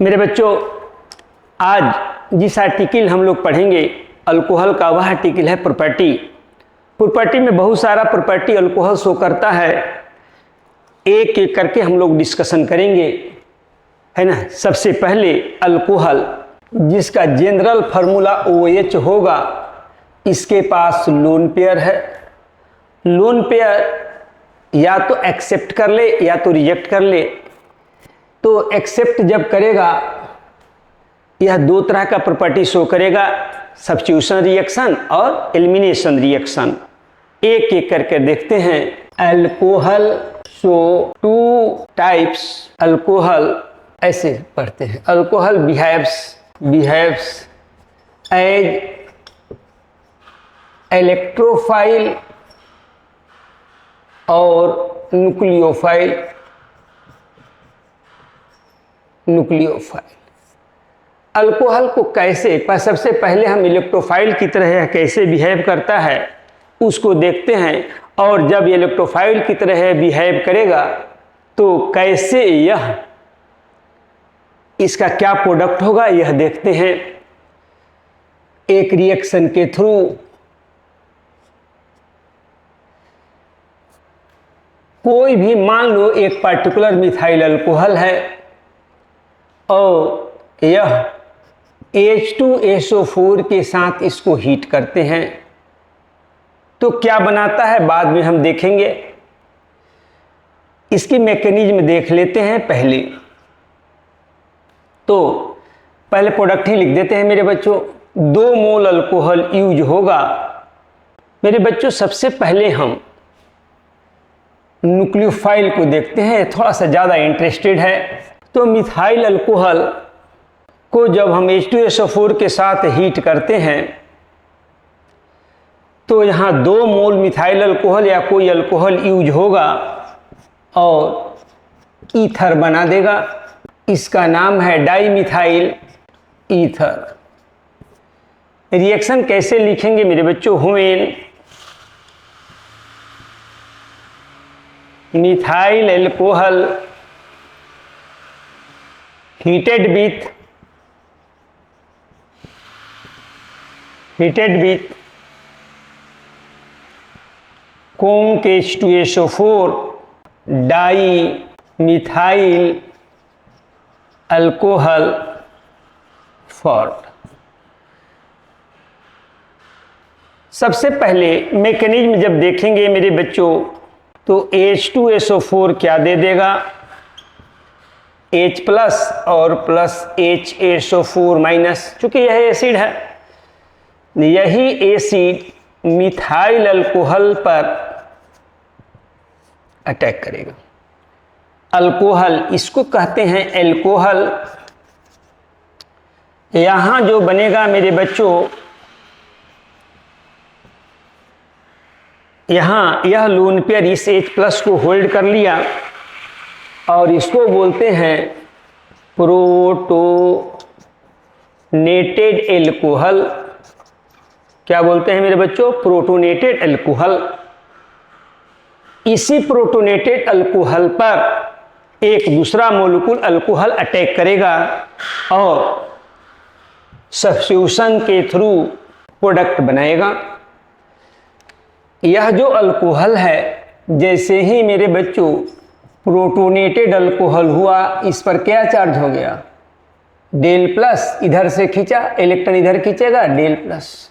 मेरे बच्चों, आज जिस आर्टिकल हम लोग पढ़ेंगे अल्कोहल का, वह आर्टिकल है प्रॉपर्टी। प्रॉपर्टी में बहुत सारा प्रॉपर्टी अल्कोहल शो करता है, एक एक करके हम लोग डिस्कशन करेंगे, है ना। सबसे पहले अल्कोहल, जिसका जनरल फार्मूला OH होगा, इसके पास लोन पेयर है। लोन पेयर या तो एक्सेप्ट कर ले या तो रिजेक्ट कर ले। तो एक्सेप्ट जब करेगा, यह दो तरह का प्रॉपर्टी शो करेगा, सब्स्टिट्यूशन रिएक्शन और एलिमिनेशन रिएक्शन। एक एक करके देखते हैं। Alcohol show two types. Alcohol ऐसे पढ़ते हैं, अल्कोहल बिहेव्स एज इलेक्ट्रोफाइल और न्यूक्लियोफाइल। अल्कोहल को कैसे, सबसे पहले हम इलेक्ट्रोफाइल की तरह कैसे बिहेव करता है उसको देखते हैं, और जब इलेक्ट्रोफाइल की तरह बिहेव करेगा तो कैसे यह, इसका क्या प्रोडक्ट होगा यह देखते हैं। एक रिएक्शन के थ्रू कोई भी, मान लो एक पार्टिकुलर मिथाइल अल्कोहल है और यह H2SO4 के साथ इसको हीट करते हैं तो क्या बनाता है बाद में हम देखेंगे। इसकी मैकेनिज्म देख लेते हैं पहले। तो पहले प्रोडक्ट ही लिख देते हैं मेरे बच्चों। 2 मोल अल्कोहल यूज होगा। मेरे बच्चों, सबसे पहले हम न्यूक्लियोफाइल को देखते हैं, थोड़ा सा ज़्यादा इंटरेस्टेड है। तो मिथाइल अल्कोहल को जब हम H2SO4 के साथ हीट करते हैं तो यहाँ 2 मोल मिथाइल अल्कोहल या कोई अल्कोहल यूज होगा और ईथर बना देगा। इसका नाम है डाइमिथाइल ईथर। रिएक्शन कैसे लिखेंगे मेरे बच्चों? When methyl alcohol heated with conc H2SO4 dimethyl alcohol formed. सबसे पहले मैकेनिज्म जब देखेंगे मेरे बच्चों तो H2SO4 क्या दे देगा? H प्लस और प्लस HSO4 माइनस। चूंकि यह एसिड है, यही एसिड मिथाइल अल्कोहल पर अटैक करेगा। अल्कोहल, इसको कहते हैं एल्कोहल। यहां जो बनेगा मेरे बच्चों, यहां यह लोन पेयर इस H प्लस को होल्ड कर लिया और इसको बोलते हैं प्रोटोनेटेड एल्कोहल। क्या बोलते हैं मेरे बच्चों? Protonated alcohol. इसी प्रोटोनेटेड अल्कोहल पर एक दूसरा मोलिक्यूल अल्कोहल अटैक करेगा और सब्स्टिट्यूशन के थ्रू प्रोडक्ट बनाएगा। यह जो अल्कोहल है, जैसे ही मेरे बच्चों प्रोटोनेटेड अल्कोहल हुआ, इस पर क्या चार्ज हो गया? Del plus. इधर से खींचा, इलेक्ट्रॉन इधर खींचेगा, डेल प्लस।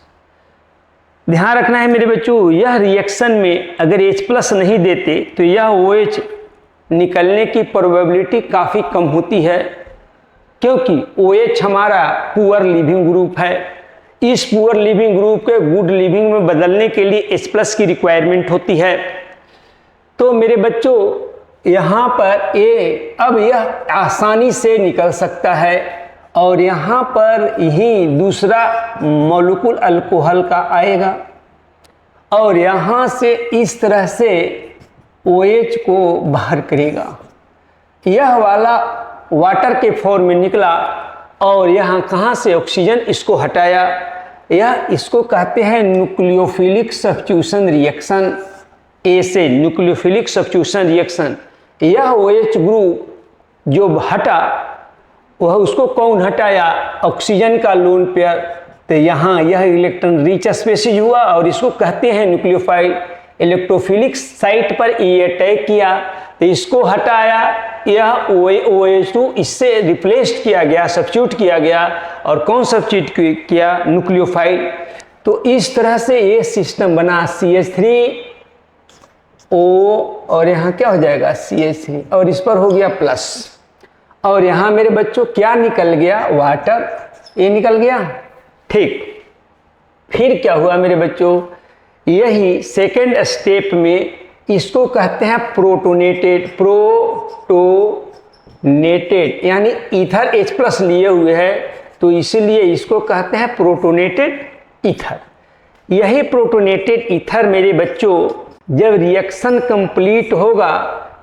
ध्यान रखना है मेरे बच्चों, यह रिएक्शन में अगर H प्लस नहीं देते तो यह OH निकलने की प्रोबेबिलिटी काफ़ी कम होती है, क्योंकि OH हमारा पुअर लिविंग ग्रुप है। इस पुअर लिविंग ग्रुप के गुड लिविंग में बदलने के लिए H प्लस की रिक्वायरमेंट होती है। तो मेरे बच्चों, यहाँ पर अब यह आसानी से निकल सकता है और यहाँ पर ही दूसरा मॉलिक्यूल अल्कोहल का आएगा और यहाँ से इस तरह से OH को बाहर करेगा। यह वाला वाटर के फॉर्म में निकला और यहाँ कहाँ से ऑक्सीजन इसको हटाया। यह इसको कहते हैं न्यूक्लियोफिलिक सब्स्टिट्यूशन रिएक्शन। ए से न्यूक्लियोफिलिक सब्स्टिट्यूशन रिएक्शन। यह OH ग्रुप जो हटा वह उसको कौन हटाया, ऑक्सीजन का लोन पेयर। तो यहाँ यह इलेक्ट्रॉन रिच स्पेसीज हुआ और इसको कहते हैं न्यूक्लियोफाइल। इलेक्ट्रोफिलिक साइट पर ये अटैक किया तो इसको हटाया, यह OH2 इससे रिप्लेस्ड किया गया, सब्स्टिट्यूट किया गया। और कौन सब्स्टिट्यूट किया, न्यूक्लियोफाइल। तो इस तरह से ये सिस्टम बना CH3O और यहाँ क्या हो जाएगा CH3 और इस पर हो गया प्लस। और यहाँ मेरे बच्चों क्या निकल गया, वाटर, ये निकल गया। ठीक, फिर क्या हुआ मेरे बच्चों, यही सेकेंड स्टेप में इसको कहते हैं प्रोटोनेटेड, यानी ईथर H+ लिए हुए है तो इसीलिए इसको कहते हैं प्रोटोनेटेड ईथर। यही प्रोटोनेटेड ईथर मेरे बच्चों जब रिएक्शन कंप्लीट होगा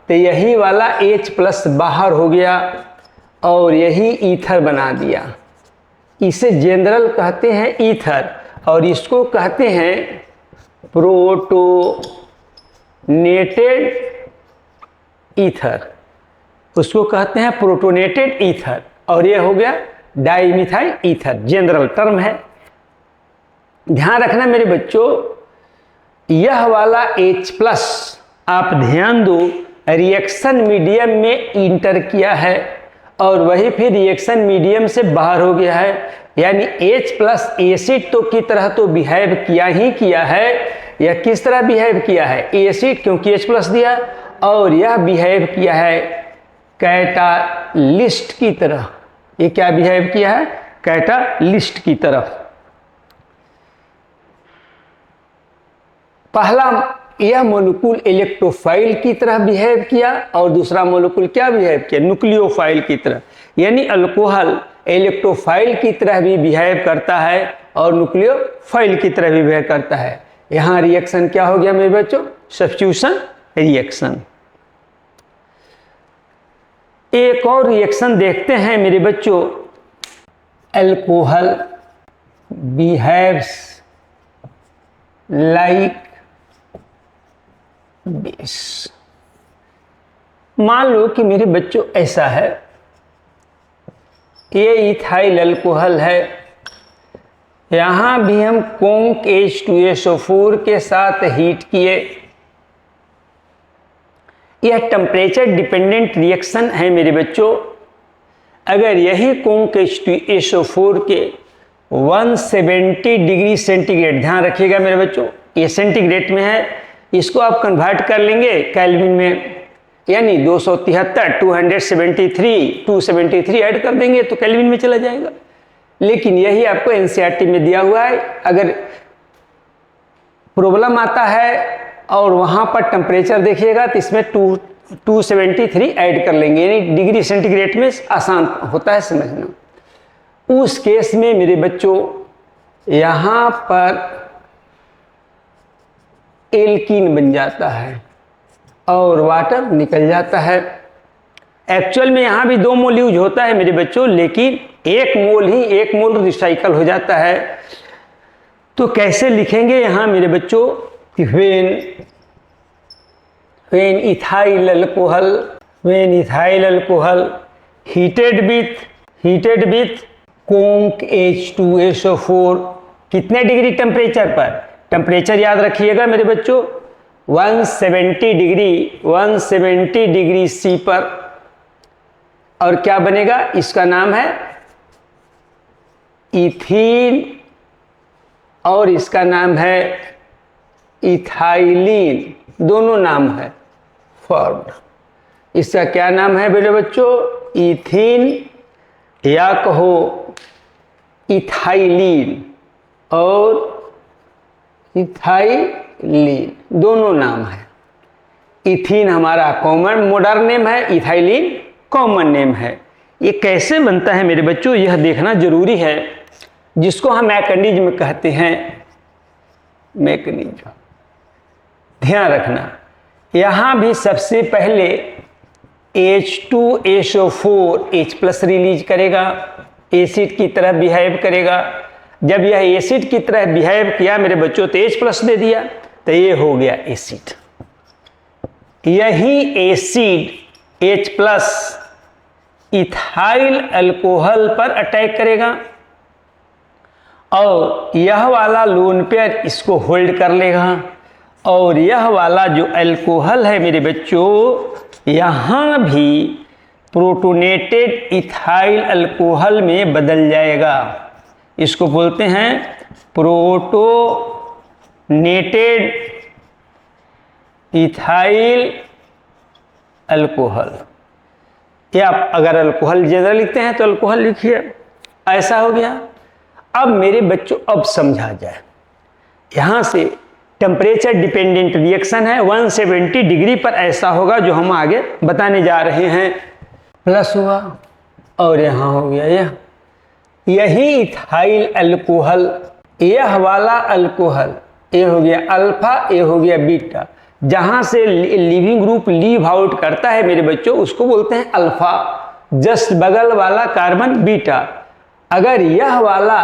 तो यही वाला H+ बाहर हो गया और यही ईथर बना दिया। इसे जनरल कहते हैं ईथर और इसको कहते हैं प्रोटोनेटेड ईथर, उसको कहते हैं प्रोटोनेटेड ईथर। और ये हो गया डाइमिथाइल ईथर, जनरल टर्म है। ध्यान रखना मेरे बच्चों, यह वाला H+ आप ध्यान दो, रिएक्शन मीडियम में इंटर किया है और वही फिर रिएक्शन मीडियम से बाहर हो गया है। यानी H+ एसिड तो की तरह तो बिहेव किया ही किया है। यह किस तरह बिहेव किया है, एसिड, क्योंकि H+ दिया, और यह बिहेव किया है कैटालिस्ट की तरह। ये क्या बिहेव किया है, कैटालिस्ट की तरह। पहला यह मोलिक्यूल इलेक्ट्रोफाइल की तरह बिहेव किया और दूसरा मोलिक्यूल क्या बिहेव किया, न्यूक्लियोफाइल की तरह। यानी अल्कोहल इलेक्ट्रोफाइल की तरह भी बिहेव करता है और न्यूक्लियोफाइल की तरह भी बिहेव करता है। यहाँ रिएक्शन क्या हो गया मेरे बच्चों, सब्स्टिट्यूशन रिएक्शन। एक और रिएक्शन देखते हैं मेरे बच्चों, अल्कोहल बिहेव्स लाइक बेस। मान लो कि मेरे बच्चों ऐसा है, ये इथाइल अल्कोहल है, यहां भी हम कोंक H2SO4 के साथ हीट किए। यह टेम्परेचर डिपेंडेंट रिएक्शन है मेरे बच्चों। अगर यही कोंक H2SO4 के 170 डिग्री सेंटीग्रेड, ध्यान रखिएगा मेरे बच्चों ये सेंटीग्रेड में है, इसको आप कन्वर्ट कर लेंगे केल्विन में, यानी 273 ऐड कर देंगे तो केल्विन में चला जाएगा। लेकिन यही आपको NCERT में दिया हुआ है। अगर प्रॉब्लम आता है और वहाँ पर टेम्परेचर देखिएगा तो इसमें 273 ऐड कर लेंगे, यानी डिग्री सेंटीग्रेड में आसान होता है समझना। उस केस में मेरे बच्चों यहाँ पर एल्कीन बन जाता है और वाटर निकल जाता है। एक्चुअल में यहाँ भी 2 मोल यूज होता है मेरे बच्चों, लेकिन 1 मोल रिसाइकल हो जाता है। तो कैसे लिखेंगे यहाँ मेरे बच्चों, when ethyl alcohol heated with conc H2SO4 कितने डिग्री टेम्परेचर पर, टेम्परेचर याद रखिएगा मेरे बच्चों 170 डिग्री C पर। और क्या बनेगा, इसका नाम है इथीन और इसका नाम है इथाइलिन, दोनों नाम है फॉर्म्ड। इसका क्या नाम है मेरे बच्चों, इथीन या कहो इथाइलिन और इथाइलिन, दोनों नाम है। इथीन हमारा कॉमन मॉडर्न नेम है, इथाइलिन कॉमन नेम है। ये कैसे बनता है मेरे बच्चों यह देखना जरूरी है, जिसको हम मैकेनिज्म कहते हैं, मैकेनिज्म। ध्यान रखना, यहाँ भी सबसे पहले H2SO4 H+ रिलीज करेगा, एसिड की तरह बिहेव करेगा। जब यह एसिड की तरह बिहेव किया मेरे बच्चों तो H+ दे दिया, तो ये हो गया एसिड। यही एसिड H+ इथाइल अल्कोहल पर अटैक करेगा और यह वाला लोन पेयर इसको होल्ड कर लेगा और यह वाला जो अल्कोहल है मेरे बच्चों यहाँ भी प्रोटोनेटेड इथाइल अल्कोहल में बदल जाएगा। इसको बोलते हैं प्रोटोनेटेड इथाइल अल्कोहल, या अगर अल्कोहल जनरल लिखते हैं तो अल्कोहल लिखिए। ऐसा हो गया। अब मेरे बच्चों अब समझा जाए, यहाँ से टेम्परेचर डिपेंडेंट रिएक्शन है 170 डिग्री पर ऐसा होगा जो हम आगे बताने जा रहे हैं। प्लस हुआ और यहाँ हो गया यही इथाइल अल्कोहल, यह वाला अल्कोहल, ये हो गया अल्फा, ये हो गया बीटा। जहाँ से लिविंग ग्रुप लीव आउट करता है मेरे बच्चों उसको बोलते हैं अल्फा, जस्ट बगल वाला कार्बन बीटा। अगर यह वाला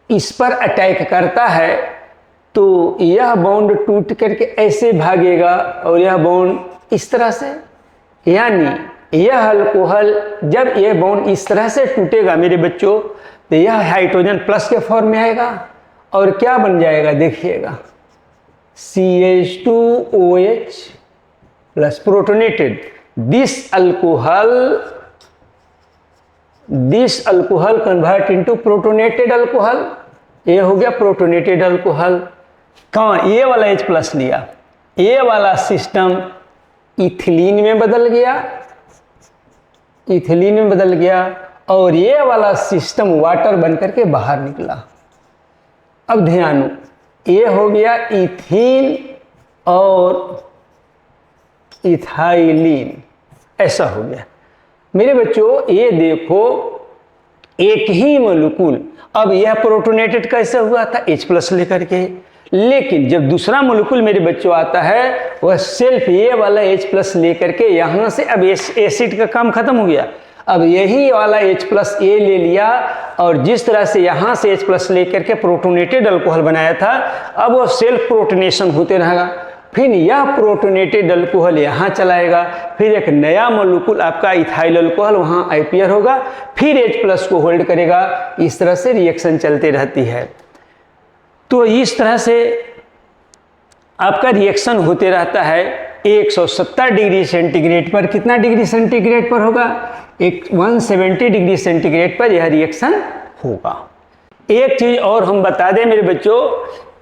इस पर अटैक करता है तो यह बॉन्ड टूट करके ऐसे भागेगा और यह बॉन्ड इस तरह से, यानी यह अल्कोहल जब यह बॉन्ड इस तरह से टूटेगा मेरे बच्चों तो यह हाइड्रोजन प्लस के फॉर्म में आएगा और क्या बन जाएगा देखिएगा, CH2OH plus protonated. This alcohol convert into protonated alcohol, ये हो गया प्रोटोनेटेड अल्कोहल। कहाँ ये वाला H प्लस लिया, ये वाला सिस्टम इथिलीन में बदल गया, इथिलीन में बदल गया और ये वाला सिस्टम वाटर बन करके बाहर निकला। अब ध्यान दो, ये हो गया इथीन और इथाइलिन, ऐसा हो गया मेरे बच्चों। ये देखो एक ही मोलिक्यूल, अब यह प्रोटोनेटेड कैसे हुआ था H प्लस लेकर के, लेकिन जब दूसरा मोलिक्यूल मेरे बच्चों आता है वह सिर्फ ये वाला H प्लस लेकर के यहाँ से, अब एसिड का काम खत्म हो गया, अब यही वाला H प्लस ए ले लिया और जिस तरह से यहाँ से H प्लस लेकर के प्रोटोनेटेड अल्कोहल बनाया था अब वो सेल्फ प्रोटोनेशन होते रहेगा। फिर यह प्रोटोनेटेड अल्कोहल यहाँ चलाएगा, फिर एक नया मोलिक्यूल आपका इथाइल अल्कोहल वहाँ आईपीआर होगा, फिर H प्लस को होल्ड करेगा। इस तरह से रिएक्शन चलती रहती है। तो इस तरह से आपका रिएक्शन होते रहता है। 170 डिग्री सेंटीग्रेड पर, कितना डिग्री सेंटीग्रेड पर होगा, 170 डिग्री सेंटीग्रेड पर यह रिएक्शन होगा। एक चीज और हम बता दें मेरे बच्चों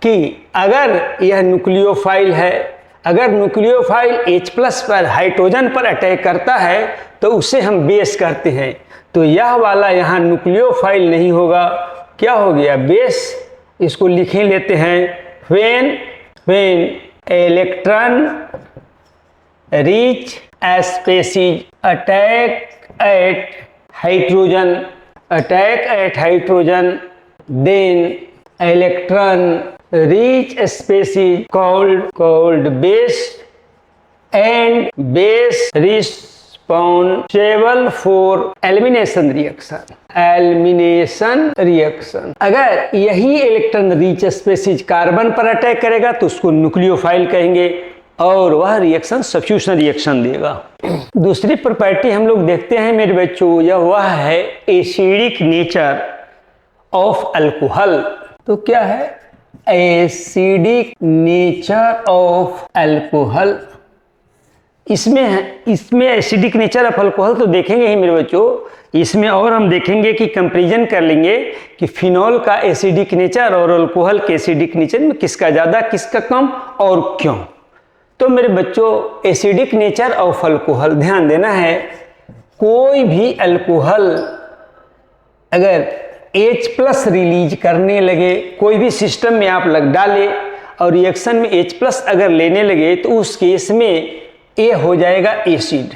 कि अगर यह न्यूक्लियोफाइल है, अगर न्यूक्लियोफाइल H प्लस पर हाइड्रोजन पर अटैक करता है तो उसे हम बेस करते हैं, तो यह वाला यहाँ न्यूक्लियोफाइल नहीं होगा, क्या हो गया बेस। इसको लिखे लेते हैं, when electron rich species attack at hydrogen then electron rich species called base and base responsible for elimination reaction। अगर यही इलेक्ट्रॉन रीच स्पेसीज कार्बन पर अटैक करेगा तो उसको न्यूक्लियोफाइल कहेंगे और वह रिएक्शन सब्स्टिट्यूशन रिएक्शन देगा। दूसरी प्रॉपर्टी हम लोग देखते हैं मेरे बच्चों, यह वह है एसिडिक नेचर ऑफ अल्कोहल। तो क्या है एसिडिक नेचर ऑफ अल्कोहल, इसमें एसिडिक नेचर ऑफ अल्कोहल तो देखेंगे ही मेरे बच्चों। इसमें और हम देखेंगे कि कंपैरिजन कर लेंगे कि फिनॉल का एसिडिक नेचर और अल्कोहल के एसिडिक नेचर में किसका ज़्यादा किसका कम और क्यों। तो मेरे बच्चों एसिडिक नेचर ऑफ अल्कोहल ध्यान देना है, कोई भी अल्कोहल अगर H प्लस रिलीज करने लगे, कोई भी सिस्टम में आप लग डाले और रिएक्शन में H प्लस अगर लेने लगे तो उस केस में ये हो जाएगा एसिड।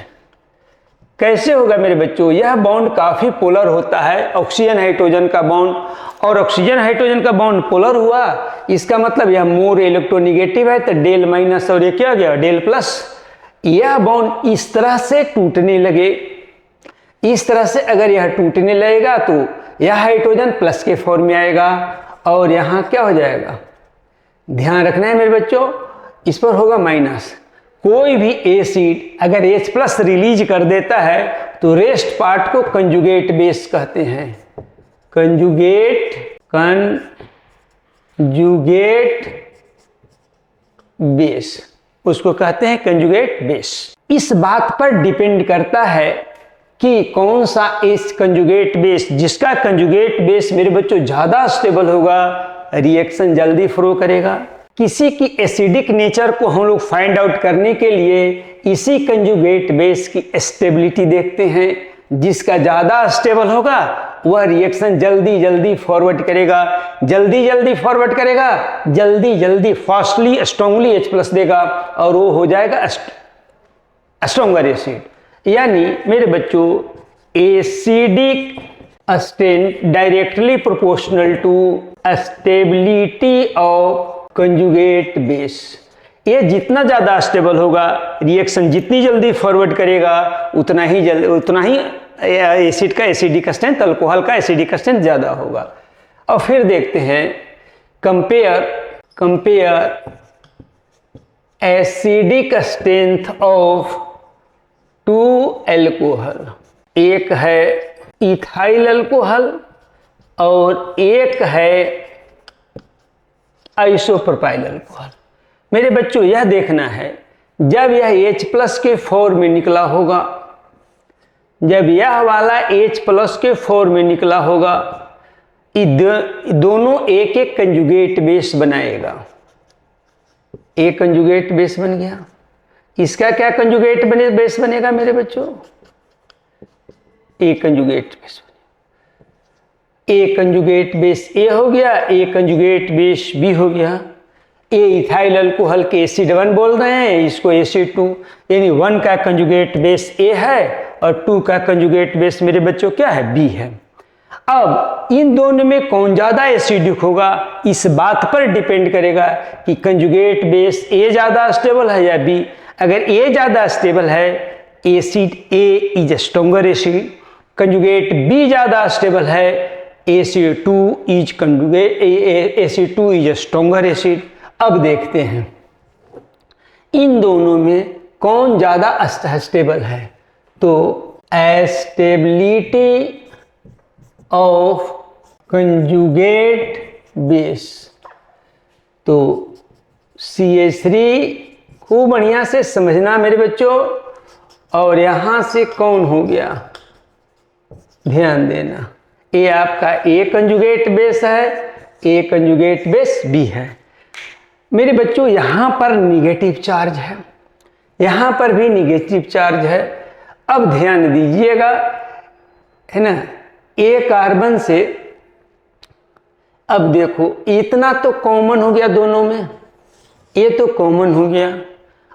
कैसे होगा मेरे बच्चों, यह बॉन्ड काफ़ी पोलर होता है, ऑक्सीजन हाइड्रोजन का बॉन्ड, और ऑक्सीजन हाइड्रोजन का बॉन्ड पोलर हुआ इसका मतलब यह मोर इलेक्ट्रोनिगेटिव है तो डेल माइनस और ये क्या गया डेल प्लस। यह बॉन्ड इस तरह से टूटने लगे, इस तरह से अगर यह टूटने लगेगा तो यह हाइड्रोजन प्लस के फॉर्म में आएगा और यहाँ क्या हो जाएगा, ध्यान रखना है मेरे बच्चों, इस पर होगा माइनस। कोई भी एसिड अगर H प्लस रिलीज कर देता है तो रेस्ट पार्ट को कंजुगेट बेस कहते हैं। कंजुगेट बेस, उसको कहते हैं कंजुगेट बेस। इस बात पर डिपेंड करता है कि कौन सा इस कंजुगेट बेस, जिसका कंजुगेट बेस मेरे बच्चों ज़्यादा स्टेबल होगा, रिएक्शन जल्दी फ्लो करेगा। किसी की एसिडिक नेचर को हम लोग फाइंड आउट करने के लिए इसी कंजुगेट बेस की स्टेबिलिटी देखते हैं। जिसका ज़्यादा स्टेबल होगा वह रिएक्शन जल्दी जल्दी फॉरवर्ड करेगा, जल्दी फास्टली स्ट्रांगली H+ देगा और वो हो जाएगा स्ट्रॉन्गर एसिड। यानी मेरे बच्चों acidic strength directly proportional to stability of conjugate base. ये जितना ज़्यादा स्टेबल होगा, रिएक्शन जितनी जल्दी फॉरवर्ड करेगा, उतना ही एसिड का एसिडिक स्ट्रेंथ, अल्कोहल का एसिडिक स्ट्रेंथ ज़्यादा होगा। और फिर देखते हैं compare acidic strength of 2 alcohol. एक है इथाइल अल्कोहल और एक है आइसोप्रोपाइल अल्कोहल। मेरे बच्चों यह देखना है, जब यह H+ के फॉर्म में निकला होगा, जब यह वाला H+ के फॉर्म में निकला होगा, दोनों एक एक कंजुगेट बेस बनाएगा। एक कंजुगेट बेस बन गया। इसका क्या कंजुगेट बेस बनेगा मेरे बच्चों? एक कंजुगेट बेस, एक कंजुगेट बेस ए हो गया, एक कंजुगेट बेस बी हो गया। ए इथाइल अल्कोहल के एसिड 1 बोल रहे हैं, इसको एसिड 2, यानी 1 का कंजुगेट बेस ए है और 2 का कंजुगेट बेस मेरे बच्चों क्या है? बी है। अब इन दोनों में कौन ज़्यादा एसिडिक होगा, इस बात पर डिपेंड करेगा कि कंजुगेट बेस ए ज़्यादा स्टेबल है या बी। अगर ए ज़्यादा स्टेबल है, acid A is stronger acid. Conjugate B ज़्यादा स्टेबल है, एसिड 2 इज स्ट्रॉन्गर एसिड। अब देखते हैं इन दोनों में कौन ज़्यादा स्टेबल है। तो स्टेबिलिटी ऑफ कंजुगेट बेस, तो CH3 खूब बढ़िया से समझना मेरे बच्चों। और यहाँ से कौन हो गया, ध्यान देना। ये आपका ए कंजुगेट बेस है, ए कंजुगेट बेस बी है। मेरे बच्चों यहाँ पर निगेटिव चार्ज है, यहाँ पर भी निगेटिव चार्ज है। अब ध्यान दीजिएगा, है ना, ए कार्बन से, अब देखो इतना तो कॉमन हो गया दोनों में, ये तो कॉमन हो गया।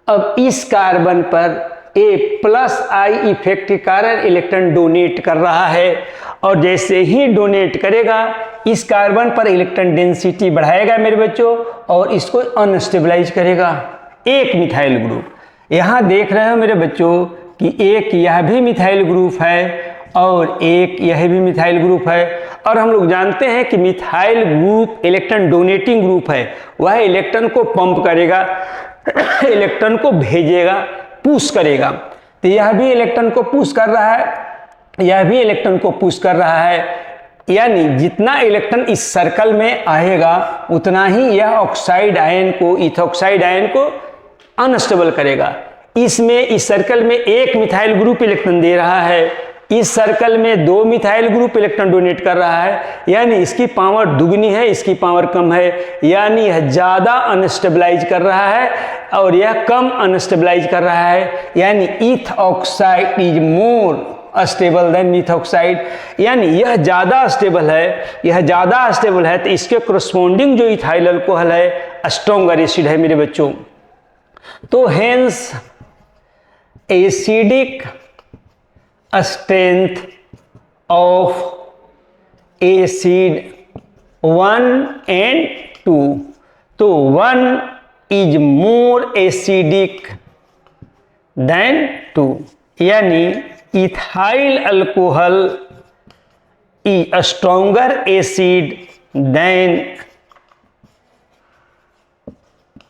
अब इस कार्बन पर A+I इफेक्ट के कारण इलेक्ट्रॉन डोनेट कर रहा है, और जैसे ही डोनेट करेगा इस कार्बन पर इलेक्ट्रॉन डेंसिटी बढ़ाएगा मेरे बच्चों, और इसको अनस्टेबलाइज करेगा। एक मिथाइल ग्रुप यहाँ देख रहे हो मेरे बच्चों कि एक यह भी मिथाइल ग्रुप है और एक यह भी मिथाइल ग्रुप है। और हम लोग जानते हैं कि methyl group electron donating group है, वह इलेक्ट्रॉन को पंप करेगा, इलेक्ट्रॉन को भेजेगा, पुश करेगा। तो यह भी इलेक्ट्रॉन को पुश कर रहा है, यह भी इलेक्ट्रॉन को पुश कर रहा है। यानी जितना इलेक्ट्रॉन इस सर्कल में आएगा उतना ही यह ऑक्साइड आयन को, इथॉक्साइड आयन को अनस्टेबल करेगा। इसमें इस सर्कल में एक मिथाइल ग्रुप इलेक्ट्रॉन दे रहा है, इस सर्कल में 2 मिथाइल ग्रुप इलेक्ट्रॉन डोनेट कर रहा है। यानी इसकी पावर दुगनी है, इसकी पावर कम है, यानी यह ज़्यादा अनस्टेबलाइज कर रहा है और यह कम अनस्टेबलाइज कर रहा है। यानी ethoxide is more stable then methoxide, यानी यह ज़्यादा स्टेबल है, यह ज़्यादा स्टेबल है। तो इसके corresponding जो इथाइल अल्कोहल है स्ट्रॉन्गर एसिड है मेरे बच्चों। तो hence acidic strength of acid 1 and 2, तो 1 इज मोर एसिडिक देन 2, यानी ethyl alcohol is stronger acid than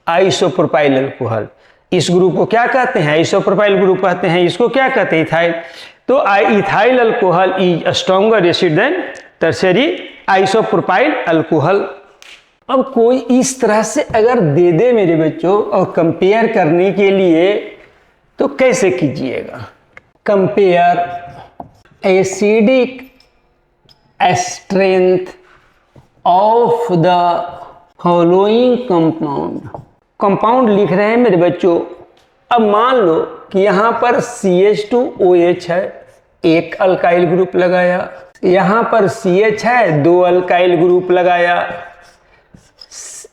isopropyl alcohol. इस ग्रुप को क्या कहते हैं? आइसोप्रोपाइल ग्रुप कहते हैं। इसको क्या कहते हैं? इथाइल। तो ethyl alcohol is stronger acid than tertiary isopropyl alcohol. अब कोई इस तरह से अगर दे दे मेरे बच्चों और कंपेयर करने के लिए, तो कैसे कीजिएगा? Compare acidic strength of the following compound. Compound लिख रहे हैं मेरे बच्चों। अब मान लो कि यहाँ पर CH2OH है, एक अल्काइल ग्रुप लगाया, यहाँ पर CH है, 2 अल्काइल ग्रुप लगाया,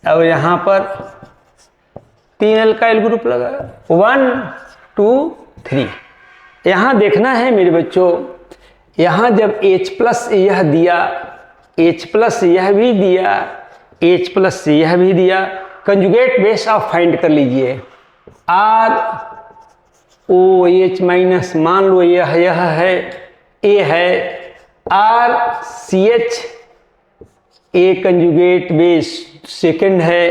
और यहाँ पर 3 अल्काइल ग्रुप लगाया, 1 2 3। यहाँ देखना है मेरे बच्चों, यहाँ जब H+ यह दिया, H+ यह भी दिया, H+ यह भी दिया, कंजुगेट बेस आप फाइंड कर लीजिए। ROH- मान लो यह है, A है, RCH A conjugate base second है,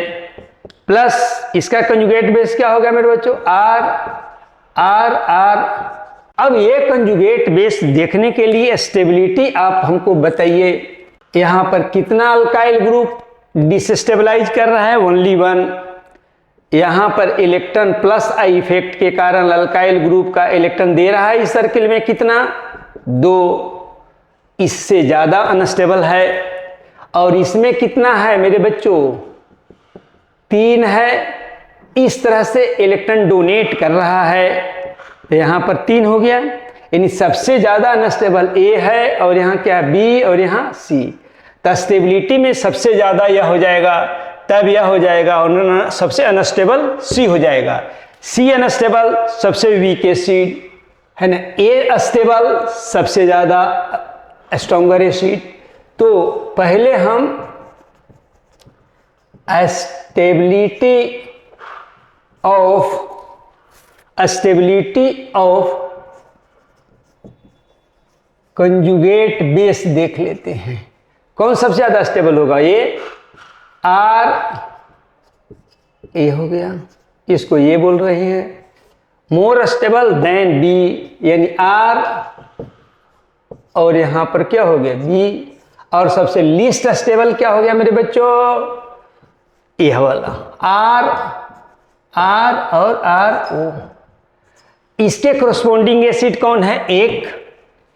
प्लस इसका कंजुगेट बेस क्या होगा मेरे बच्चों? R। अब ये कंजुगेट बेस देखने के लिए स्टेबिलिटी आप हमको बताइए, यहाँ पर कितना अल्काइल ग्रुप डिसस्टेबलाइज कर रहा है? ओनली 1। यहाँ पर इलेक्ट्रॉन प्लस आई इफेक्ट के कारण अल्काइल ग्रुप का इलेक्ट्रॉन दे रहा है इस सर्किल में कितना? 2। इससे ज़्यादा अनस्टेबल है। और इसमें कितना है मेरे बच्चों? 3 है। इस तरह से इलेक्ट्रॉन डोनेट कर रहा है, तो यहाँ पर 3 हो गया। यानी सबसे ज़्यादा अनस्टेबल A है, और यहाँ क्या? B, और यहाँ C। तो स्टेबिलिटी में सबसे ज़्यादा यह हो जाएगा, तब यह हो जाएगा, और सबसे अनस्टेबल C हो जाएगा। C अनस्टेबल सबसे वीक एसिड है ना, A स्टेबल सबसे ज़्यादा स्ट्रॉन्गर एसिड। तो पहले हम स्टेबिलिटी ऑफ कंजुगेट बेस देख लेते हैं। कौन सबसे ज़्यादा स्टेबल होगा? ये A हो गया, इसको ये बोल रहे हैं। मोर स्टेबल देन B, यानी R, और यहाँ पर क्या हो गया? B। और सबसे लीस्ट स्टेबल क्या हो गया मेरे बच्चों? यह वाला R और RO। इसके कोरस्पोंडिंग एसिड कौन है? 1।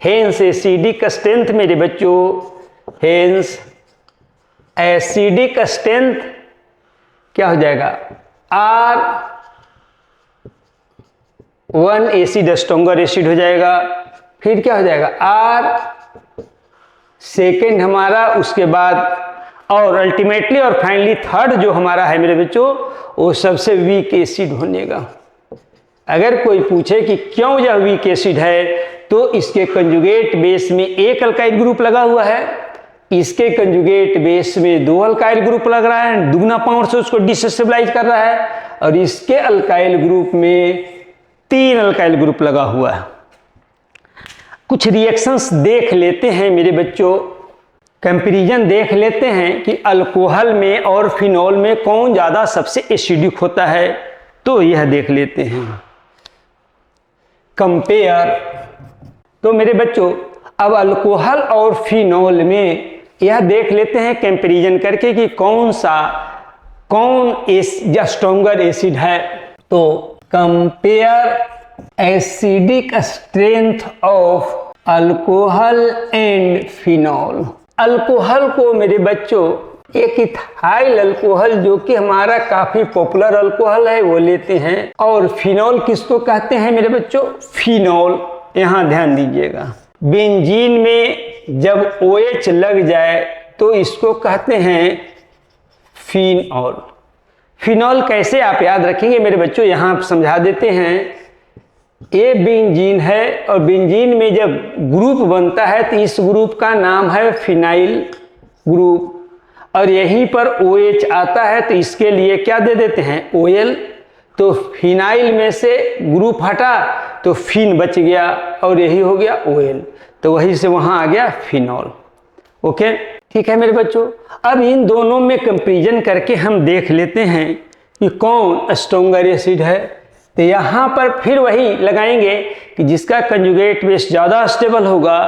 हेंस एसिडिक स्ट्रेंथ मेरे बच्चों, हेंस एसिडिक स्ट्रेंथ क्या हो जाएगा? R1 एसिड स्ट्रॉन्गर एसिड हो जाएगा। फिर क्या हो जाएगा? R सेकेंड हमारा, उसके बाद और अल्टीमेटली और फाइनली थर्ड जो हमारा है मेरे बच्चों, वो सबसे वीक एसिड होनेगा। अगर कोई पूछे कि क्यों यह वीक एसिड है, तो इसके कंजुगेट बेस में 1 अल्काइल ग्रुप लगा हुआ है, इसके कंजुगेट बेस में 2 अल्काइल ग्रुप लग रहा है, दुगना पावर से उसको डिस्टेबलाइज कर रहा है, और इसके अल्काइल ग्रुप में 3 अल्काइल ग्रुप लगा हुआ है। कुछ रिएक्शंस देख लेते हैं मेरे बच्चों, कंपैरिजन देख लेते हैं कि अल्कोहल में और फिनॉल में कौन ज़्यादा सबसे एसिडिक होता है। तो यह देख लेते हैं कंपेयर। तो मेरे बच्चों अब अल्कोहल और फिनॉल में यह देख लेते हैं कंपैरिजन करके कि कौन स्ट्रॉन्गर एसिड है। तो compare acidic strength of alcohol and phenol. Alcohol को मेरे बच्चों एक इथाइल अल्कोहल जो कि हमारा काफी पॉपुलर अल्कोहल है वो लेते हैं, और फिनॉल किसको कहते हैं मेरे बच्चों? फिनॉल। यहाँ ध्यान दीजिएगा, बेंजीन में जब OH लग जाए तो इसको कहते हैं फिनॉल। फिनॉल कैसे आप याद रखेंगे मेरे बच्चों, यहाँ आप समझा देते हैं। ये बेंजीन है, और बेंजीन में जब ग्रुप बनता है तो इस ग्रुप का नाम है फिनाइल ग्रुप, और यहीं पर OH आता है तो इसके लिए क्या दे देते हैं? OL। तो फिनाइल में से ग्रुप हटा तो फिन बच गया, और यही हो गया OL, तो वहीं से वहाँ आ गया फिनॉल। ओके, ठीक है मेरे बच्चों। अब इन दोनों में कंपैरिजन करके हम देख लेते हैं कि कौन स्ट्रॉन्गर एसिड है। तो यहाँ पर फिर वही लगाएंगे कि जिसका कंजुगेट बेस ज़्यादा स्टेबल होगा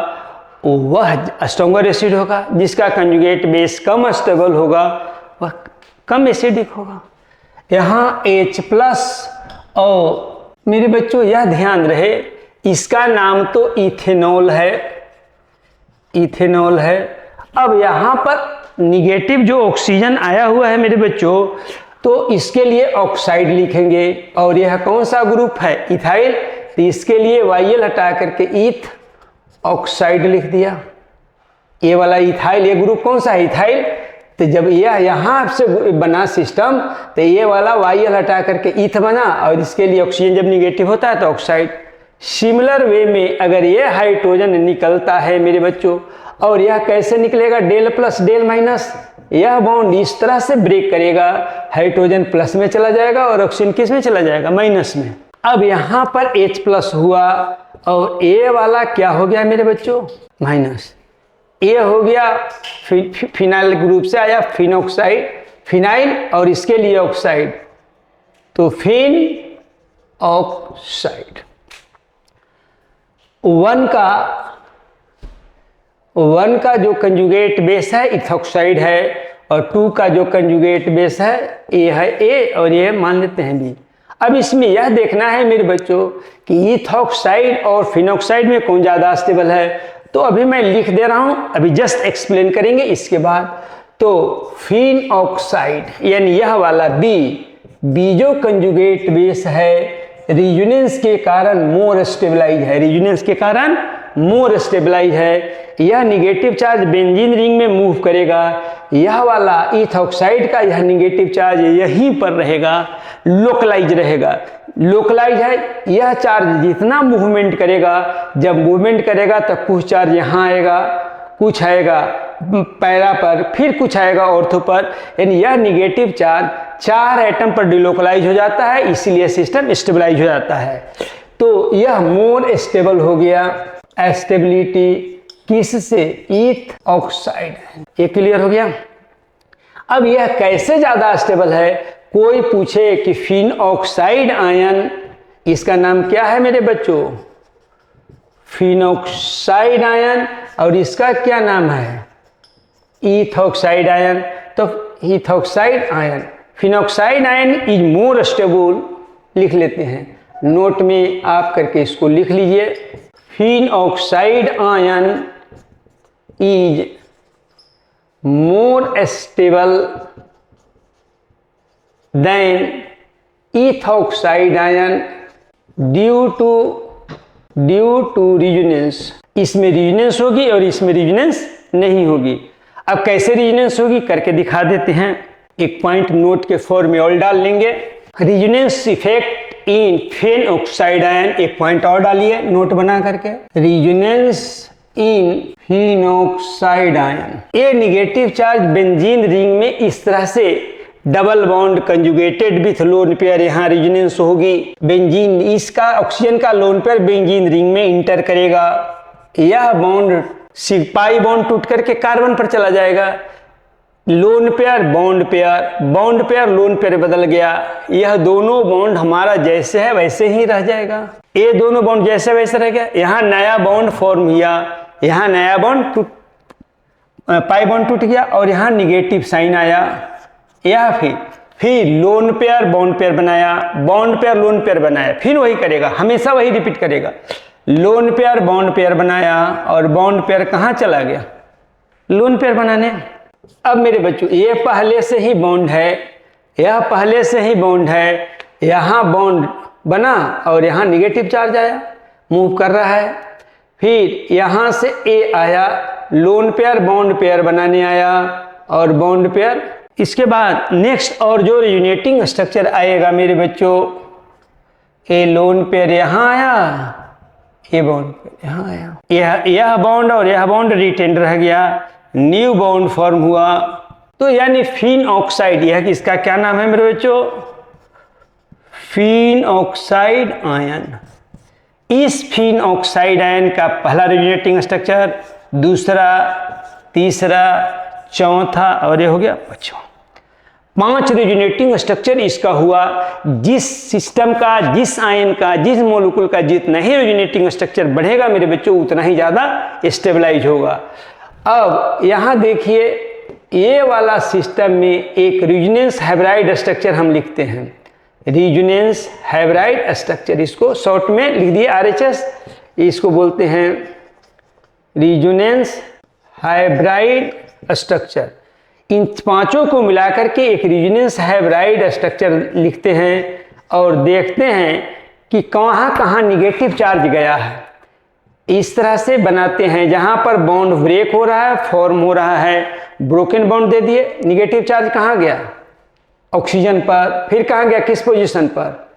वह स्ट्रॉन्गर एसिड होगा, जिसका कंजुगेट बेस कम स्टेबल होगा वह कम एसिडिक होगा। यहाँ H+ और मेरे बच्चों यह ध्यान रहे इसका नाम तो इथेनॉल है, इथेनॉल है। अब यहाँ पर निगेटिव जो ऑक्सीजन आया हुआ है मेरे बच्चों, तो इसके लिए ऑक्साइड लिखेंगे और यह कौन सा ग्रुप है, इथाइल, तो इसके लिए YL हटा करके ईथ ऑक्साइड लिख दिया। ये वाला इथाइल, ये ग्रुप कौन सा है, इथाइल। तो जब यह यहाँ से बना सिस्टम तो ये वाला YL हटा करके ईथ बना और इसके लिए ऑक्सीजन जब निगेटिव होता है तो ऑक्साइड। सिमिलर वे में अगर ये हाइड्रोजन निकलता है मेरे बच्चों, और यह कैसे निकलेगा, डेल प्लस डेल माइनस, यह बॉन्ड इस तरह से ब्रेक करेगा, हाइड्रोजन प्लस में चला जाएगा और ऑक्सीजन किस में चला जाएगा, माइनस में। अब यहाँ पर H+ हुआ और ये वाला क्या हो गया मेरे बच्चों, माइनस। ये हो गया फिनाइल ग्रुप से आया फिनॉक्साइड, फिनाइल और इसके लिए ऑक्साइड, तो फिन ऑक्साइड। 1 का जो कंजुगेट बेस है इथॉक्साइड है और 2 का जो कंजुगेट बेस है ये है A और ये मान लेते हैं B। अब इसमें यह देखना है मेरे बच्चों कि इथॉक्साइड और फिनॉक्साइड में कौन ज़्यादा स्टेबल है, तो अभी मैं लिख दे रहा हूं, अभी जस्ट एक्सप्लेन करेंगे इसके बाद। तो फिन ऑक्साइड यानी यह वाला बी जो कंजुगेट बेस है रिजोनेंस के कारण मोर स्टेबलाइज है, रिजोनेंस के कारण मोर स्टेबलाइज है। यह निगेटिव चार्ज बेंजीन रिंग में मूव करेगा, यह वाला इथॉक्साइड का यह निगेटिव चार्ज यहीं पर रहेगा, लोकलाइज रहेगा। लोकलाइज है, यह चार्ज जितना मूवमेंट करेगा, जब मूवमेंट करेगा तो कुछ चार्ज यहाँ आएगा, कुछ आएगा पैरा पर, फिर कुछ आएगा ऑर्थो पर, यानी यह निगेटिव चार्ज 4 एटम पर डिलोकलाइज हो जाता है, इसीलिए सिस्टम स्टेबलाइज हो जाता है। तो यह मोर स्टेबल हो गया, स्टेबिलिटी किससे, ईथ ऑक्साइड। ये क्लियर हो गया। अब यह कैसे ज्यादा स्टेबल है, कोई पूछे कि फिन ऑक्साइड आयन, इसका नाम क्या है मेरे बच्चों, फिनॉक्साइड आयन, और इसका क्या नाम है, इथॉक्साइड आयन। तो ethoxide ion, phenoxide ion is more stable, लिख लेते हैं, नोट में आप करके इसको लिख लीजिए। Phenoxide ion is more stable than ethoxide ion due to resonance. इसमें रिजोनेंस होगी और इसमें रिजोनेंस नहीं होगी। अब कैसे रिजोनेंस होगी करके दिखा देते हैं, एक पॉइंट नोट के फॉर्म में और डाल लेंगे। Resonance effect in phenoxide ion, एक पॉइंट और डालिए नोट बना करके, रिजोनेंस इन फिनॉक्साइड आयन। ये निगेटिव चार्ज बेंजीन रिंग में इस तरह से double bond conjugated with lone pair, यहाँ रिजोनेंस होगी, बेंजीन इसका ऑक्सीजन का लोन पेयर बेंजीन रिंग में इंटर करेगा, यह बॉन्ड पाई बॉन्ड टूट करके कार्बन पर चला जाएगा, lone pair bond pair, bond pair lone pair बदल गया, यह दोनों बॉन्ड हमारा जैसे है वैसे ही रह जाएगा, ये दोनों बॉन्ड जैसे वैसे रह गया, यहाँ नया बॉन्ड फॉर्म हुआ, यहाँ नया बॉन्ड टूट, पाई बॉन्ड टूट गया और यहाँ निगेटिव साइन आया, या फिर लोन पेयर बॉन्ड पेयर बनाया, बॉन्ड पेयर लोन पेयर बनाया, फिर वही करेगा, हमेशा वही रिपीट करेगा, लोन पेयर बॉन्ड पेयर बनाया और बॉन्ड पेयर कहाँ चला गया, लोन पेयर बनाने। अब मेरे बच्चों ये पहले से ही बॉन्ड है, यह पहले से ही बॉन्ड है, यहाँ बॉन्ड बना और यहाँ निगेटिव चार्ज आया, मूव कर रहा है, फिर यहाँ से ए आया, लोन पेयर बॉन्ड पेयर बनाने आया और बॉन्ड पेयर। इसके बाद नेक्स्ट और जो रिजोनेटिंग स्ट्रक्चर आएगा मेरे बच्चों, ए लोन पेयर यहाँ आया, ये बॉन्ड पेयर यहाँ आया, यह बॉन्ड और यह बॉन्ड रिटेन रह गया, न्यू बॉन्ड फॉर्म हुआ। तो यानी फिन ऑक्साइड, यह इसका क्या नाम है मेरे बच्चों, फिन ऑक्साइड आयन। इस फिन ऑक्साइड आयन का पहला रिजोनेटिंग स्ट्रक्चर, दूसरा, तीसरा, चौथा और ये हो गया पांचवा। 5 रिजोनेटिंग स्ट्रक्चर इसका हुआ। जिस सिस्टम का, जिस आयन का, जिस मोलिक्यूल का जितना ही रिजोनेटिंग स्ट्रक्चर बढ़ेगा मेरे बच्चों, उतना ही ज़्यादा स्टेबलाइज होगा। अब यहाँ देखिए, ये वाला सिस्टम में एक रिजोनेंस हाइब्राइड स्ट्रक्चर हम लिखते हैं, रिजोनेंस हाइब्राइड स्ट्रक्चर, इसको शॉर्ट में लिख दिए RHS। इसको बोलते हैं रिजोनेंस हाइब्राइड स्ट्रक्चर। इन पांचों को मिलाकर के एक रिजोनेंस हाइब्राइड स्ट्रक्चर लिखते हैं और देखते हैं कि कहाँ कहाँ निगेटिव चार्ज गया है। इस तरह से बनाते हैं, जहाँ पर बॉन्ड ब्रेक हो रहा है, फॉर्म हो रहा है, ब्रोकन बॉन्ड दे दिए, निगेटिव चार्ज कहाँ गया? ऑक्सीजन पर। फिर कहाँ गया? किस पोजीशन पर?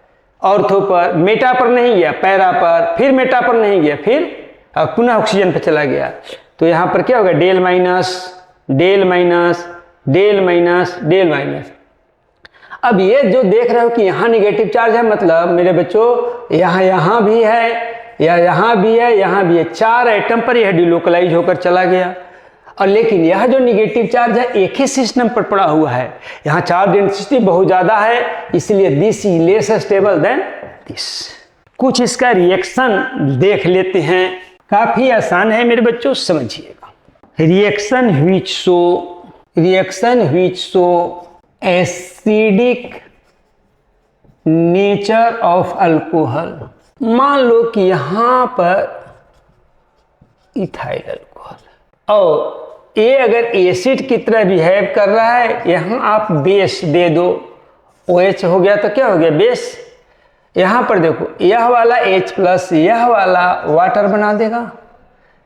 ऑर्थो पर। मेटा पर नहीं गया, पैरा पर। फिर मेटा पर नहीं गया, फिर पुनः ऑक्सीजन पर चला गया। तो यहाँ पर क्या होगा? Del minus, del minus, del minus, del minus. अब ये जो देख रहे हो कि यहाँ निगेटिव चार्ज है, मतलब मेरे बच्चों यहाँ भी है, या यहाँ भी है, यहाँ भी है। 4 एटम पर यह डिलोकलाइज होकर चला गया। और लेकिन यह जो निगेटिव चार्ज है एक ही सिस्टम पर पड़ा हुआ है, यहाँ चार्ज डेंसिटी बहुत ज़्यादा है, इसलिए this is less stable then this. कुछ इसका रिएक्शन देख लेते हैं, काफ़ी आसान है मेरे बच्चों, समझिएगा। Reaction which show acidic nature of alcohol. मान लो कि यहाँ पर इथाइल अल्कोहल और ये अगर एसिड की तरह बिहेव कर रहा है, यहाँ आप बेस दे दो, OH हो गया तो क्या हो गया? बेस। यहाँ पर देखो, यह वाला H+, यह वाला वाटर बना देगा।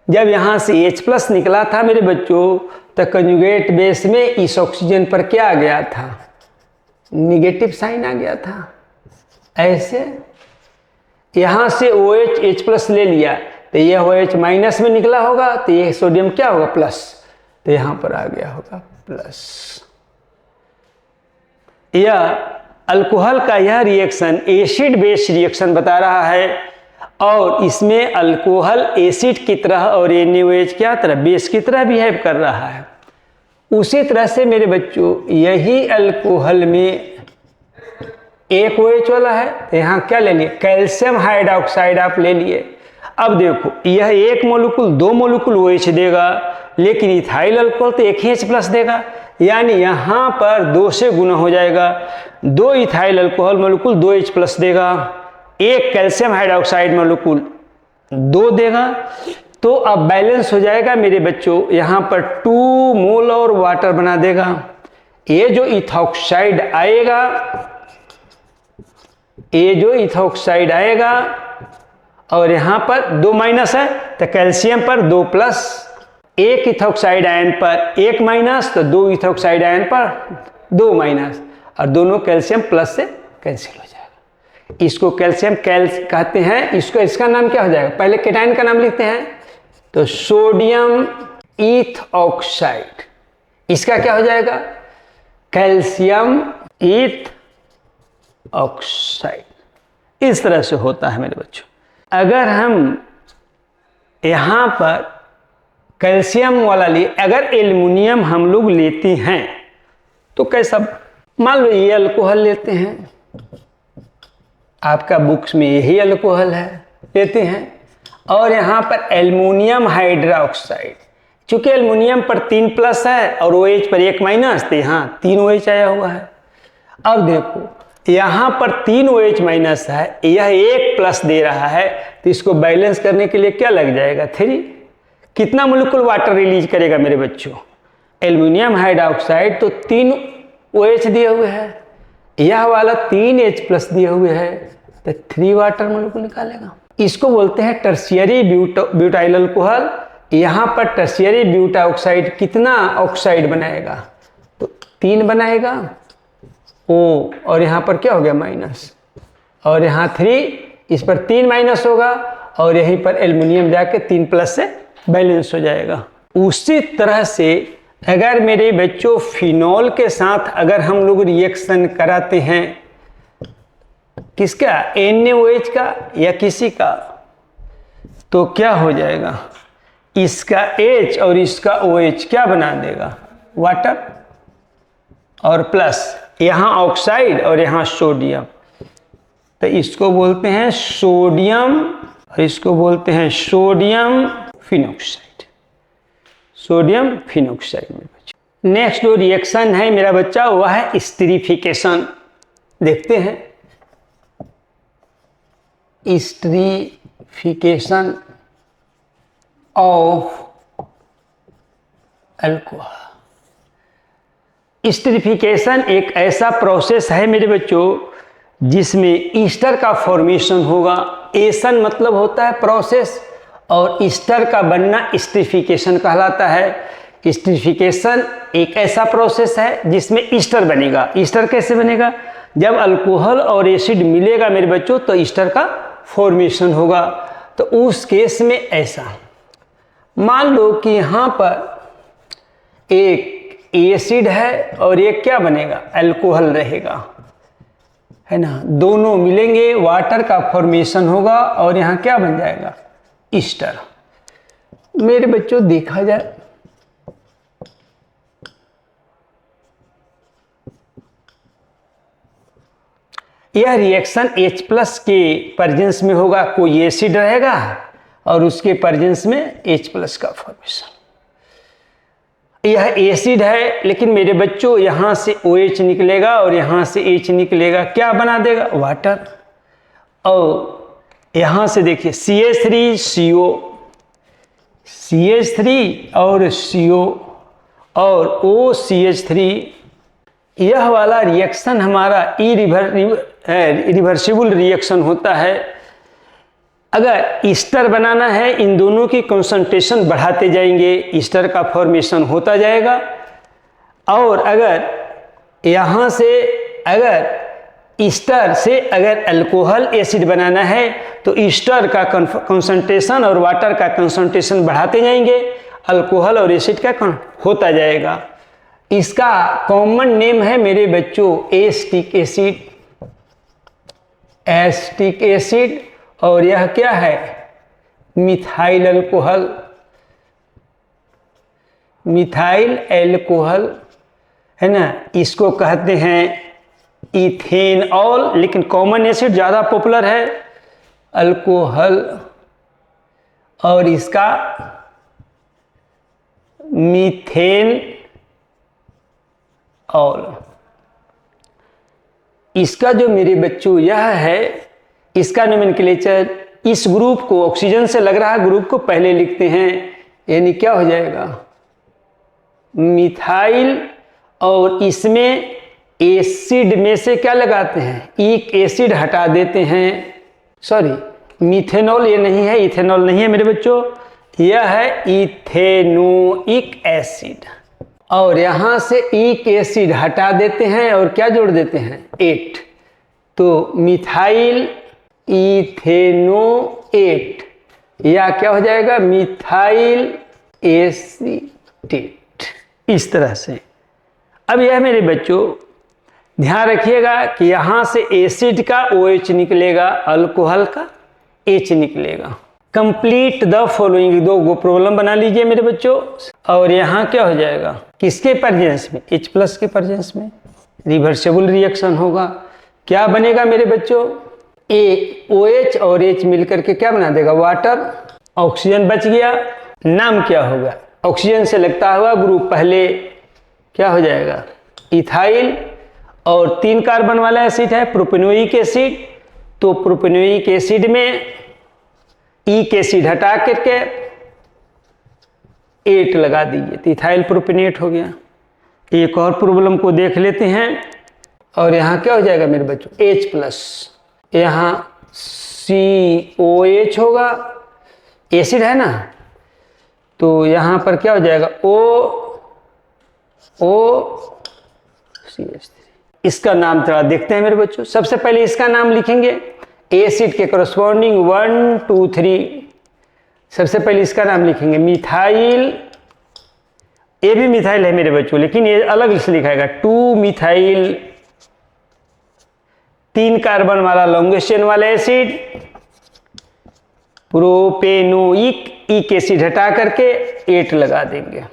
जब यहाँ से H+ निकला था मेरे बच्चों, तो कंजुगेट बेस में इस ऑक्सीजन पर क्या आ गया था? निगेटिव साइन आ गया था। ऐसे यहाँ से OH H+ ले लिया, तो यह OH माइनस में निकला होगा, तो यह सोडियम क्या होगा? प्लस। तो यहाँ पर आ गया होगा प्लस। यह अल्कोहल का यह रिएक्शन एसिड बेस रिएक्शन बता रहा है, और इसमें अल्कोहल एसिड की तरह और NaOH क्या तरह? बेस की तरह बिहेव कर रहा है। उसी तरह से मेरे बच्चों यही अल्कोहल में एक OH वाला है, तो यहाँ क्या ले लिए? कैल्शियम हाइड्रोक्साइड आप ले लिए। अब देखो, यह एक मोलिक्यूल 2 मोलिक्यूल OH देगा, लेकिन इथाइल अल्कोहल तो एक ही H+ देगा, यानी यहाँ पर 2 से गुना हो जाएगा। 2 इथाइल अल्कोहल मोलिक्यूल 2 H+ देगा, एक कैल्शियम हाइड्रोक्साइड मोलिक्यूल 2 देगा। तो अब बैलेंस हो जाएगा मेरे बच्चों, यहाँ पर 2 मोल और वाटर बना देगा। ये जो इथॉक्साइड आएगा, और यहाँ पर 2 माइनस है, तो कैल्शियम पर 2 प्लस, एक इथॉक्साइड आयन पर 1 माइनस, तो 2 इथॉक्साइड आयन पर 2 माइनस, और दोनों कैल्शियम प्लस से कैंसिल हो जाएगा। इसको कैल्शियम कहते हैं। इसका नाम क्या हो जाएगा? पहले केटायन का नाम लिखते हैं, तो सोडियम ईथ ऑक्साइड। इसका क्या हो जाएगा? Calcium ethoxide. इस तरह से होता है मेरे बच्चों। अगर हम यहाँ पर कैल्शियम वाला लिए, अगर एल्युमिनियम हम लोग लेते हैं तो कैसा? मान लो ये अल्कोहल लेते हैं, आपका बुक्स में यही अल्कोहल है, लेते हैं, और यहाँ पर एल्युमिनियम हाइड्रोक्साइड। चूंकि एल्युमिनियम पर 3 प्लस है और OH पर 1 माइनस, तो यहाँ 3 OH आया हुआ है। अब देखो, यहाँ पर 3 OH माइनस है, यह 1 प्लस दे रहा है, तो इसको बैलेंस करने के लिए क्या लग जाएगा? 3। कितना मोलिक्यूल वाटर रिलीज करेगा मेरे बच्चों? एल्युमिनियम हाइड्रोक्साइड तो 3 OH दिए हुए है, यह वाला 3 H+ दिए हुए है, तो 3 वाटर मोलिक्यूल निकालेगा। इसको बोलते हैं टर्शियरी ब्यूटाइल अल्कोहल। यहाँ पर टर्शियरी ब्यूटा ऑक्साइड कितना ऑक्साइड बनाएगा? तो 3 बनाएगा O, और यहाँ पर क्या हो गया? माइनस, और यहाँ 3, इस पर 3 माइनस होगा, और यहीं पर एल्युमिनियम जाके 3 प्लस से बैलेंस हो जाएगा। उसी तरह से अगर मेरे बच्चों फिनॉल के साथ अगर हम लोग रिएक्शन कराते हैं, किसका? NaOH का या किसी का, तो क्या हो जाएगा? इसका H और इसका OH क्या बना देगा? वाटर और प्लस, यहाँ ऑक्साइड और यहाँ सोडियम, तो इसको बोलते हैं सोडियम और इसको बोलते हैं सोडियम फिनॉक्साइड, सोडियम फिनॉक्साइड में बच्चों। नेक्स्ट जो रिएक्शन है मेरा बच्चा वह है एस्टरीफिकेशन। देखते हैं एस्टरीफिकेशन ऑफ अल्कोहल। एस्टरीफिकेशन एक ऐसा प्रोसेस है मेरे बच्चों जिसमें ईस्टर का फॉर्मेशन होगा। एसन मतलब होता है प्रोसेस और ईस्टर का बनना एस्टरीफिकेशन कहलाता है। एस्टरीफिकेशन एक ऐसा प्रोसेस है जिसमें ईस्टर बनेगा। ईस्टर कैसे बनेगा? जब अल्कोहल और एसिड मिलेगा मेरे बच्चों तो ईस्टर का फॉर्मेशन होगा। तो उस केस में ऐसा मान लो कि यहाँ पर एक एसिड है और एक क्या बनेगा? अल्कोहल रहेगा, है ना। दोनों मिलेंगे, वाटर का फॉर्मेशन होगा और यहाँ क्या बन जाएगा? ईस्टर। मेरे बच्चों देखा जाए यह रिएक्शन H+ के प्रेजेंस में होगा। कोई एसिड रहेगा और उसके प्रेजेंस में H+ का फॉर्मेशन। यह एसिड है लेकिन मेरे बच्चों यहाँ से OH निकलेगा और यहाँ से H निकलेगा, क्या बना देगा? वाटर। और यहाँ से देखिए CH3CO, CH3 और CO और OCH3, यह वाला रिएक्शन हमारा रिवर्सिबल रिएक्शन होता है। अगर ईस्टर बनाना है इन दोनों की कंसंट्रेशन बढ़ाते जाएंगे, ईस्टर का फॉर्मेशन होता जाएगा। और अगर यहाँ से अगर ईस्टर से अगर अल्कोहल एसिड बनाना है तो ईस्टर का कंसंट्रेशन और वाटर का कंसंट्रेशन बढ़ाते जाएंगे, अल्कोहल और एसिड का होता जाएगा। इसका कॉमन नेम है मेरे बच्चों एसिटिक एसिड, एसिटिक एसिड। और यह क्या है? मिथाइल अल्कोहल, मिथाइल अल्कोहल, है ना। इसको कहते हैं इथेनॉल, लेकिन कॉमन एसिड ज़्यादा पॉपुलर है अल्कोहल। और इसका मीथेन ऑल। इसका जो मेरे बच्चों यह है, इसका नोमेनक्लेचर इस ग्रुप को ऑक्सीजन से लग रहा ग्रुप को पहले लिखते हैं, यानी क्या हो जाएगा? मिथाइल। और इसमें एसिड में से क्या लगाते हैं? एक एसिड हटा देते हैं। सॉरी, मिथेनॉल ये नहीं है, इथेनॉल नहीं है मेरे बच्चों, यह है इथेनोइक एसिड। और यहाँ से एक एसिड हटा देते हैं और क्या जोड़ देते हैं? 8। तो मिथाइल इथेनोएट, या क्या हो जाएगा? Methyl acetate. इस तरह से। अब यह मेरे बच्चों ध्यान रखिएगा कि यहाँ से एसिड का OH निकलेगा, अल्कोहल का H निकलेगा। कंप्लीट द फॉलोइंग, दो प्रॉब्लम बना लीजिए मेरे बच्चों। और यहाँ क्या हो जाएगा? किसके प्रेजेंस में? H+ के प्रेजेंस में रिवर्सिबल रिएक्शन होगा। क्या बनेगा मेरे बच्चों? एक OH और H मिलकर के क्या बना देगा? वाटर। ऑक्सीजन बच गया, नाम क्या होगा? ऑक्सीजन से लगता हुआ ग्रुप पहले क्या हो जाएगा? इथाइल। और 3 कार्बन वाला एसिड है प्रोपेनोइक एसिड, तो प्रोपेनोइक एसिड में एक एसिड हटा करके 8 लगा दीजिए तो इथाइल प्रोपेनेट हो गया। एक और प्रॉब्लम को देख लेते हैं। और यहाँ क्या हो जाएगा मेरे बच्चों? H+, यहाँ COH होगा, एसिड है ना, तो यहाँ पर क्या हो जाएगा? OCH3। इसका नाम थोड़ा देखते हैं मेरे बच्चों। सबसे पहले इसका नाम लिखेंगे, एसिड के करस्पॉन्डिंग 1 2 3। सबसे पहले इसका नाम लिखेंगे मिथाइल। ये भी मिथाइल है मेरे बच्चों, लेकिन ये अलग से लिखाएगा 2 मिथाइल 3 कार्बन वाला लॉन्गेस्ट चेन वाला एसिड, प्रोपेनोइक, इक एसिड हटा करके 8 लगा देंगे।